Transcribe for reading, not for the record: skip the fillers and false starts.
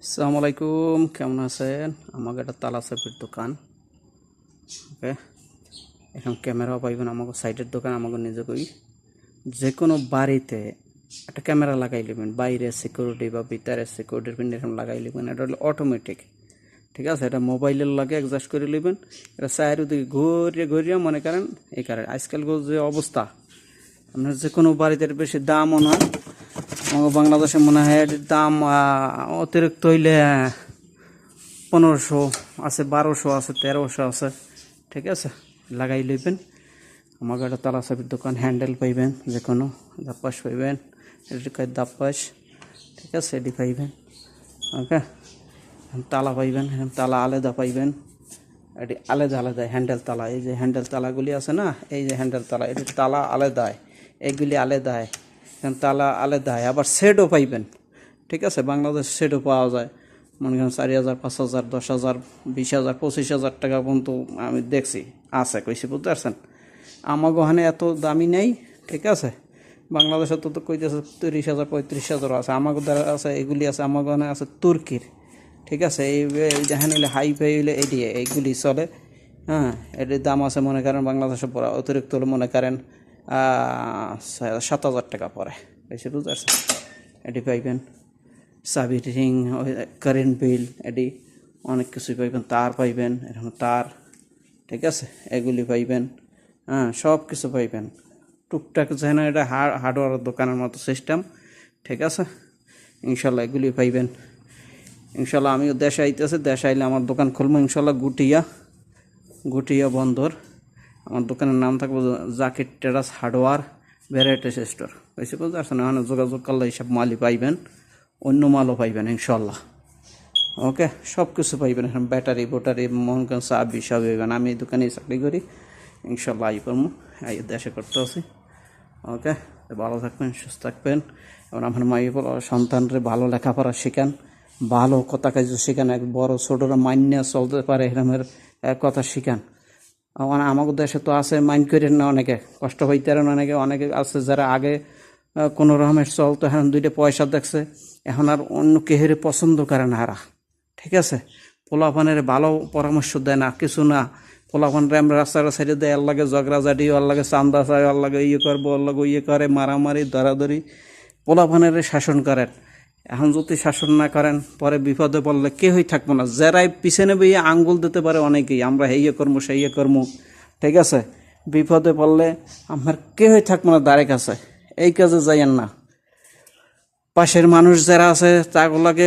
আসসালামু আলাইকুম, কেমন আছেন? আমাকে একটা তালা চাবির দোকান। ওকে, এখন ক্যামেরাও পাইবেন। আমাকে সাইডের দোকান, আমাকে নিজে কই যে কোনো বাড়িতে একটা ক্যামেরা লাগাই নেবেন। বাইরে সিকিউরিটি বা ভিতরে সিকিউরিটির পিন এরকম লাগাই নেবেন। এটা হলো অটোমেটিক, ঠিক আছে? এটা মোবাইলের লাগে অ্যাডজাস্ট করে নেবেন। এটা চারিদিকে ঘুরিয়ে ঘুরিয়ে মনে করেন এই কারণে আজকাল যে অবস্থা, আপনার যে কোনো বাড়িতে বেশি দামও না। আমাকে বাংলাদেশে মনে হয় এটির দাম অতিরিক্ত হইলে 1500 আছে, 1200 আছে, 1300 আছে, ঠিক আছে? লাগাই লইবেন। আমাকে একটা তালা চাবির দোকান, হ্যান্ডেল পাইবেন, যে কোনো দাপ্পাস পাইবেন, এটিকার দাপ্পাস, ঠিক আছে? এটি পাইবেন। ওকে, তালা পাইবেন, তালা আলাদা পাইবেন। এটি আলাদা আলাদা হ্যান্ডেল তালা। এই যে হ্যান্ডেল তালাগুলি আছে না, এই যে হ্যান্ডেল তালা, এটি তালা আলাদায়, এইগুলি আলাদায়, তালা আলাদায়। আবার সেটও পাইবেন, ঠিক আছে? বাংলাদেশ সেটও পাওয়া যায়। মনে করেন 4000, 5000, 10,000, 20,000, 25,000 টাকা পর্যন্ত আমি দেখছি আছে, কইছি, বুঝতে পারছেন? আমাকে ওখানে এত দামি নেই, ঠিক আছে? বাংলাদেশে তো কইতেছে 30,000, 35,000 আছে। আমাকে দ্বারা আছে, এগুলি আছে আমাকে ওখানে আছে তুর্কির, ঠিক আছে? এই যেখানে হইলে হাই ফাই হইলে এইগুলি চলে। হ্যাঁ, এটির দাম আছে মনে করেন বাংলাদেশে পড়া অতিরিক্ত হলে মনে করেন 7,000 টাকা পড়ে, বেশি, বুঝতে পারছেন? এটি পাইবেন। চাবি রিং, কারেন্ট বিল, এটি অনেক কিছুই পাইবেন। তার পাইবেন, এরকম তার, ঠিক আছে? এগুলি পাইবেন। হ্যাঁ, সব কিছু পাইবেন টুকটাক, যেন এটা হার্ডওয়্যার দোকানের মতো সিস্টেম, ঠিক আছে? ইনশাল্লাহ এগুলি পাইবেন। ইনশাল্লাহ আমিও দেশে আইতেছে, দেশে আইলে আমার দোকান খুলবো ইনশাল্লাহ। গুটিয়া বন্দর আমার দোকানের নাম থাকবো জাকির টেরাস হার্ডওয়্যার ভ্যারাইটিস স্টোর, বেশি বুঝতে পারছেন? ওখানে যোগাযোগ করলে এইসব মালই পাইবেন, অন্য মালও পাইবেন ইনশাল্লাহ। ওকে, সব কিছু পাইবেন এখন, ব্যাটারি বোটারি, মনে করেন চাবি, সব পাইবেন। আমি এই দোকানেই চাকরি করি, ইনশাল্লাহ আই পারবো, এই দেশে করতে আছি। ওকে, ভালো থাকবেন, সুস্থ থাকবেন। এবং আমার মাই সন্তানরে ভালো লেখাপড়া শেখান, ভালো কথা কাজ শেখান, এক বড় ছোটরা মান্য চলতে পারে এরমের কথা শিখান। আমাদের দেশে তো আছে, মাইন্ড করেন না, অনেকে কষ্ট হইতে পারেন, অনেকে আছে যারা আগে কোনো রকমের চলতো, এখন দুইটা পয়সা দেখছে, এখন আর অন্য কেহেরে পছন্দ করে না হারা, ঠিক আছে? পোলাপানের ভালো পরামর্শ দেয় না, কিছু না। পোলাপানরে আমরা রাস্তাটা সাইডে দেয়, আর লাগে ঝগড়াঝাটি, ওর লাগে চান্দা চায়, ওর লাগে ইয়ে করবো, ওর লাগে ইয়ে করে, মারামারি ধরাধরি, পোলাপানের শাসন করেন। এখন যদি শাসন না করেন, পরে বিপদে পড়লে কেউই থাকবো না। যারাই পিছনে বইয়ে আঙ্গুল দিতে পারে অনেকেই, আমরা হেয়ে করবো, সেইয়ে করবো, ঠিক আছে? বিপদে পড়লে আমার কেউই থাকবো না দ্বারে কাছে। এই কাজে যাইয়েন না। পাশের মানুষ যারা আছে তাগুলাকে